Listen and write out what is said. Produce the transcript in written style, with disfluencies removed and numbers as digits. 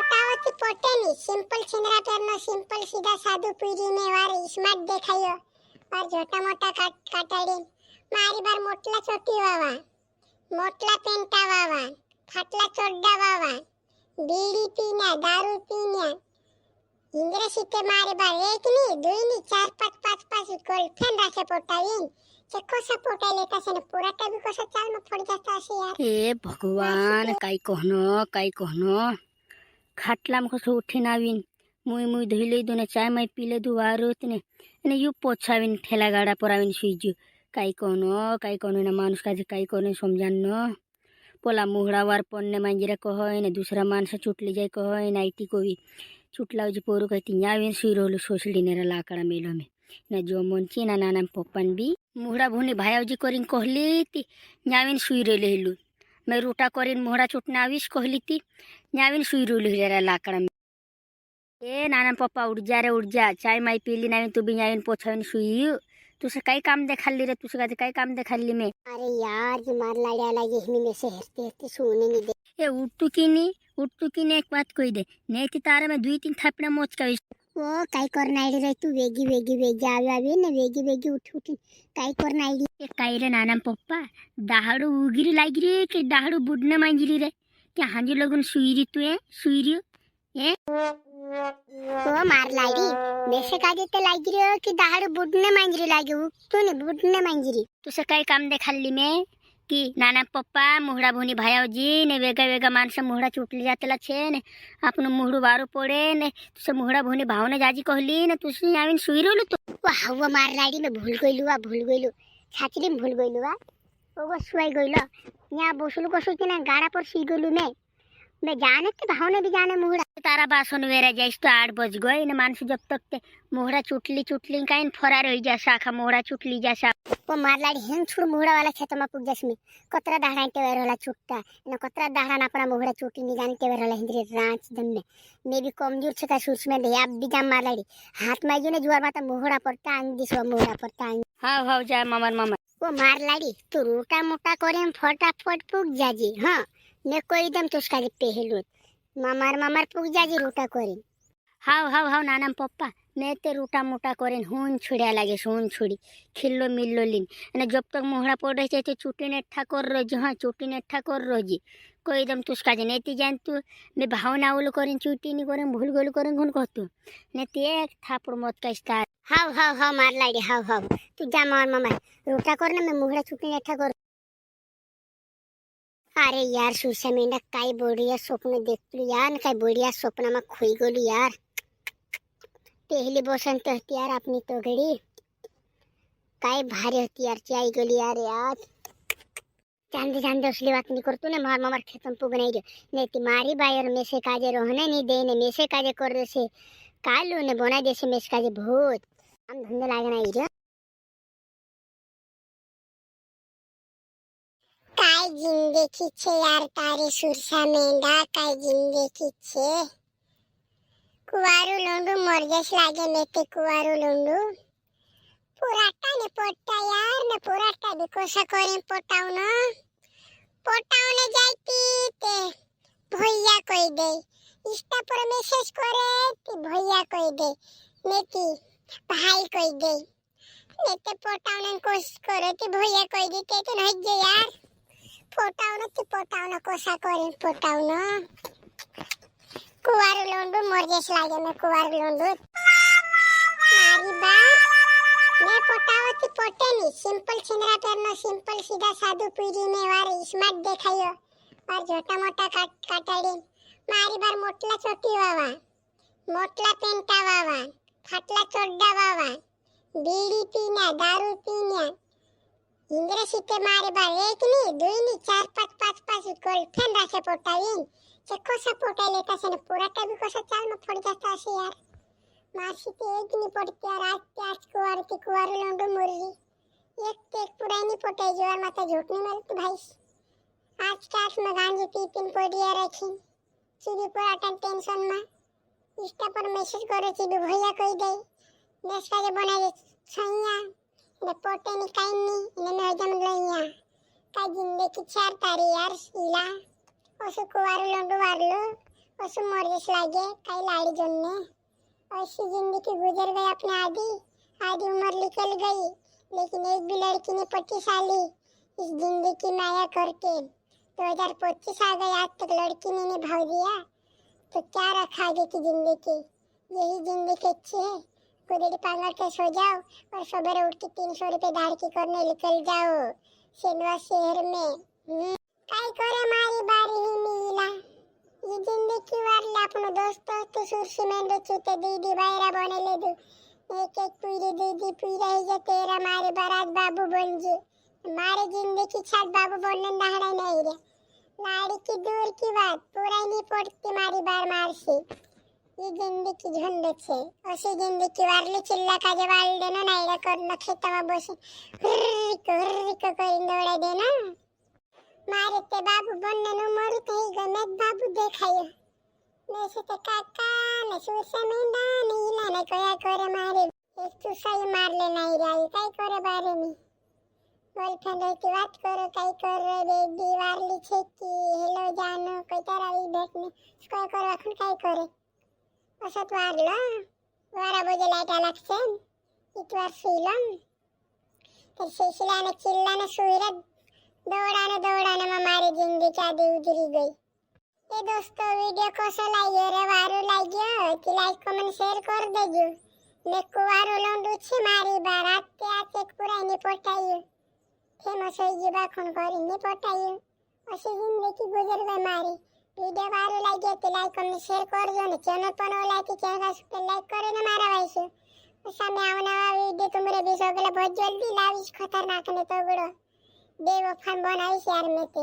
પોટાવતી પોટેની simple છિંદરા પેરનો simple સીધા સાદું પીરીને વાર સ્માર્ટ દેખાયો વાર જોટા મોટા કાટાડી મારી બાર મોટલા ચોટી વાવા મોટલા પેન્ટા વાવા ફાટલા ચોડ્ડા વાવા બીડી પીના દારૂ પીના ઇંગ્રેસીતે મારી બાર એક ની દુઈ ની ચાર પાંચ ગર્લફ્રેન્ડ રાખે પોટાવીન ચેકો સપોર્ટ લેતા છે ને પૂરા ટાઈમ કોસો ચાલમાં પડી જતા છે યાર એ ભગવાન કાઈ કહનો ખાટલામાં કશું ઉઠીને આવીને મુઈ ધોઈ લીધું ને ચાય માય પી લીધું વારું ને એને યુ પોછાવીને ઠેલા ગાડા પર આવીને સુઈ ગયું કાઈ કહનો એના માણસ કાજે કાઈ કહને સમજાન ન પોલા મુહડા વાર પણને માંજીરા કહો ને દૂસરા માણસ ચૂંટલી જાય કહો ને આઈટી કોવી ચૂંટલા જે પોરું કહેતી ત્યાં આવીને સુઈ રહેલું સોસડીને લાકડા મેલો મેં ને જો મોંચી ના નાના પપ્પાને બી મુહડા ભૂની ભાયાવજી કરીને કહલી તી ત્યાં આવીને સુઈ રહેલું મેં રૂટા કરીને મોહડા ચૂંટને આવીશ કહલી તી ત્યાં આવીને સુઈ રહેલું જરા લાકડા એ નાના પપ્પા ઉઠ જા ચાય માય પીલી આવીને તું બી આવીને પોછાવીને સુઈ तुझे कई काम देखाली रे तुझे कई काम देखाली मैं अरे यार जी मार लाड्या लागे हिनी में से हरते सोने नहीं दे ए उठतू की नहीं एक बात कोई दे नहीं थी तारे में 2-3 थापड़ा मोच का वो कई करनाईडी रे तू वेगी आवे ने वेगी उठी कई करनाईडी ए कई रे नाना पप्पा दाहड़ू उगिरी लागी रे के दाहड़ू बुडने मांजरी रे क्या हांजी लोगन सुईरी तू ए सुईरी ए ओ मार लाडी मेसे का देते लागी रे कि दाहड़ बुडने मांजरी लागी तू ने बुडने मांजरी तुझे कई काम देखाली मैं कि नाना पप्पा मुहड़ा भूनी भायावजी ने वेगा माणस मुहड़ा चुटली जातेला छे ने आपनु मुहड़ू वारू पड़े ने तुझे मुहड़ा भूनी भावने जाजी कहली ने तुझे आवीन सुई रहलू तो वाह मार लाडी में भूल गइलू छाचली में भूल गइलू ओगो सुई गइलो यहाँ बसलू कसु के ना गाड़ा पर सी गइलू मैं जाने ते भावने भी जाने मुहड़ा तारा बासन वेरा जाइस तो 8 बज गए ने मानस जब तक ते मोहड़ा चुटली काइन फरार हो जा साखा मोहड़ा चुटली जा सा वो मार लाडी हेन छुड़ मोहड़ा वाला खेत में पुग जस में कतरा दाहड़ा टेवर वाला छुट्टा ने कतरा दाहड़ा ना अपना मोहड़ा चुटी नहीं जाने टेवर वाला हिंद्रे रांच दम में भी कमजोर छका सुस में दे आप भी जाम मार लाडी हाथ में जो ने जुआर माता मोहड़ा पड़ता अंग दिसवा मोहड़ा पड़ता हां जा मामा वो मार लाडी तू रोटा मोटा करे फटाफट पुग जाजी हां ने कोई दम तो उसका पहलू मामार पुग जाजी रोटा करे हाव नाना पप्पा ने ते रोटा मोटा करे हून छुड़िया लागे हून छुड़ी खिल्लो मिल्लो लीन અને जब तक मोहड़ा पड़े છે તે ચૂંટીને ઠા કર રોજી હા ચૂંટીને ઠા કર રોજી કોઈ દમ તુસ્કા જે નેતી જાન તું મે ભાવના ઓલું કરીને ચૂંટીની કરીને ભૂલ ગોલ કરીને ગુણ કહતું ને તે એક થાપડ મોત કઈસ્તા હાવ માર લાડી હાવ તું જા માર મામા રોટા કરને મે મોહડા ચૂંટીને ઠા કર अरे यार सुरसा मेंढा काय बढ़िया स्वप्न देखलू यार काय बढ़िया स्वप्न में खोई गलू यार पहली बसंत होती यार अपनी तो घड़ी काय भारी होती यार चाय गली यार चांदे असली बात नहीं करतू ने मार खेतम पुग नहीं जो नहीं ती मारी बायर में से काजे रहने नहीं दे ने में से काजे कर दे से कालू ने बना दे से में से काजे भूत हम धंधे लागे नहीं जो काय जिंदगी छे यार तारी सुरसा मेंढा काय जिंदगी छे कुवारू लोंडू मरजेस लागे मेते कुवारू लोंडू पुराटा ने पोटा यार ने पुराटा भी कोसा करे पोटाव ने जाती ते भैया कोई दे इंस्टा पर मैसेज करे ते भैया कोई दे नेती भाई कोई दे नेते पोटाव ने कोशिश करे ते भैया कोई दे ते तो नहीं जे यार पोटावनो कोसा करे पोटावनो कुवारू लोंडू मरजेस लागे मैं कुवारू लोंडू मारी बा मैं पोटावती पोटेनी सिंपल छिंदरा पेरनो सिंपल सीधा सादू पीरीने વાર સ્માર્ટ દેખાયો વાર જોટા મોટા કાટાડી મારી બાર મોટલા ચોટી વાવા મોટલા પેન્ટા વાવા ફાટલા ચોડ્ડા વાવા બીડી પીના દારૂ પીના ઇંગ્રેસીતે મારી બાર એક ની દુઈ ની ચાર પાંચ ગર્લફ્રેન્ડ રાખે પોટાવીન ચેકો સપોર્ટ લેતા છે ને પૂરા ટાઈમ કોસો ચાલમાં પડી જતા છે યાર માસી તે એક ની પડતી યાર आज कुवारू लोंडू मुर्गी एक पूरा नहीं पोटे जोर माता झूठ नहीं मिलती भाई आज काश में गांजी पीपिन पोडिया रखी सीधी पूरा टेंशन में इंस्टा पर मैसेज करे सीधी भैया कोई दे नेस का जे बना दे छैया ने पोटे ની કાઈ ની ને મે હજમ લઈયા કાઈ જિંદગી ચાર તારી યાર ઈલા ઓસો કુવારું લોંડુ વારલો पशु मॉर्गेस लागे कई लाड़ी जन्ने ऐसी जिंदगी गुजर गई अपने आधी उम्र निकल गई, लेकिन एक भी लड़की ने 25 साली इस जिंदगी की माया करके 2025 आ गई, आज तक लड़की ने निभाव दिया, तो क्या रखा आगे की जिंदगी। यही जिंदगी अच्छी है, कुदड़ी पांगल के सो जाओ और सवेरे उठ के 300 रुपए धाड़की करने निकल जाओ सेनवा शहर में। काई करे मारी बारी ही मिला ये जिंदगी वाले अपनो दोस्तों तो सुरसी में चुते दीदी बायरा बने ले दू एक पूरी दीदी पूरा ही जा तेरा मारे बारात बाबू बन जे मारे जिंदगी छात बाबू बोलने नहड़ा नहीं रे लाड़ी की दूर की बात पूरा ही नहीं पड़ती मारी बार मार से ये जिंदगी झंड छे ऐसी जिंदगी वाले चिल्ला का जवाब देना नहीं रे कर नखे तमा बस हुर्र कर दौड़ा देना मारे ते बाबू बनने नु मरु થઈ ગમે બાબુ દેખાયો ને છે તે કાકા ને સુસે મીંડા ને ઈલા ને કયા કરે મારે એક સુસાઈ માર લે નહીં રાઈ કઈ કરે બારે ની બોયફ્રેન્ડ की बात करो कई कर रे बेबी वारली છે की हेलो જાનો કઈ તારા ઈ બેટ ને સ્કોય કરો અખન કઈ કરે અસત વારલો વારા બોજે લાઈટા લાગશે ઇતવાર સુઈલમ તે શેશલા ને ચિલ્લા ને સુઈરા दौड़ाने में हमारी जिंदगी आधी उजरी गई। ये दोस्तों वीडियो को लाइए रे वारू लाइए कि लाइक कमेंट शेयर कर देजो ने कुवारो लोंडू छे मारी बारात के आते पूरा नहीं पटाइयो फेमस होई जी बाखन करी नहीं पटाइयो ऐसी जिंदगी गुजर गई मारी। वीडियो वारू लाइए तो लाइक कमेंट शेयर कर दो ने चैनल पर नो लाइक चैनल को लाइक करे ने मारा भाई सामने आवना वीडियो तुम्हारे भी सगला बहुत जल्दी लाविश खतरनाक ने तो गुड़ो बेवफा बनाई यार में ते।